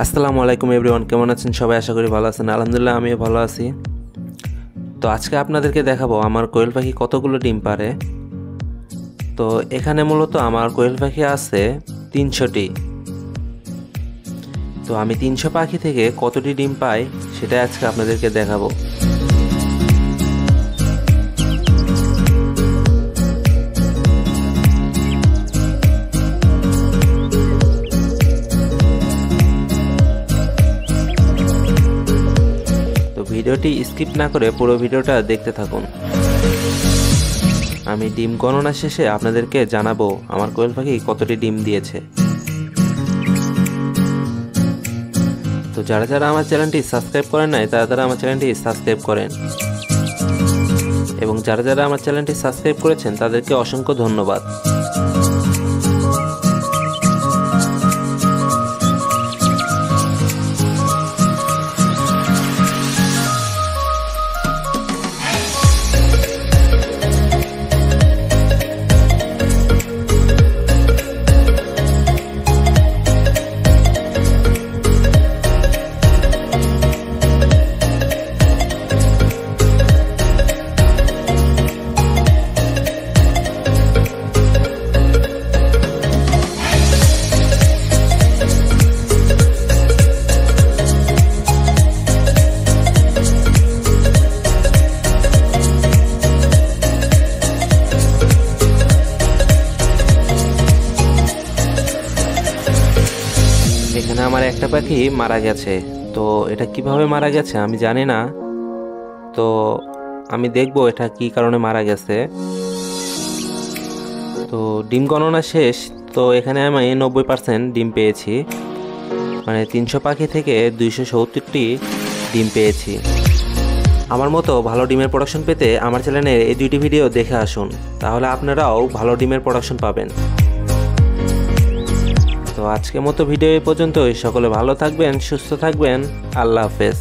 আসসালামু আলাইকুম এভরিওয়ান, কেমন আছেন সবাই? আশা করি ভালো আছেন। আলহামদুলিল্লাহ আমিও ভালো আছি। তো আজকে আপনাদেরকে দেখাবো আমার কোয়েল পাখি কতগুলো ডিম পারে। তো এখানে মূলত আমার কোয়েল পাখি আছে 300টি। তো আমি 300 পাখি থেকে কতটি ডিম পাই সেটা আজকে আপনাদেরকে দেখাবো। ভিডিওটি স্কিপ না করে পুরো ভিডিওটা দেখতে থাকুন। আমি ডিম গণনা শেষে আপনাদেরকে জানাবো আমার কোয়েল পাখি কতটি ডিম দিয়েছে। তো যারা যারা আমার চ্যানেলটি সাবস্ক্রাইব করেন নাই তারা আমার চ্যানেলটি সাবস্ক্রাইব করেন, এবং যারা যারা আমার চ্যানেলটি সাবস্ক্রাইব করেছেন তাদেরকে অসংখ্য ধন্যবাদ। এখানে আমার একটা পাখি মারা গেছে। তো এটা কিভাবে মারা গেছে আমি জানি না। তো আমি দেখবো এটা কি কারণে মারা গেছে। তো ডিম গণনা শেষ। তো এখানে আমি 90% ডিম পেয়েছি, মানে 300 পাখি থেকে 270টি ডিম পেয়েছি। আমার মতো ভালো ডিমের প্রোডাকশন পেতে আমার চ্যানেলের এই দুইটি ভিডিও দেখে আসুন, তাহলে আপনারাও ভালো ডিমের প্রোডাকশন পাবেন। তো আজকের মতো ভিডিও এই পর্যন্তই। সকলে ভালো থাকবেন, সুস্থ থাকবেন। আল্লাহ হাফেজ।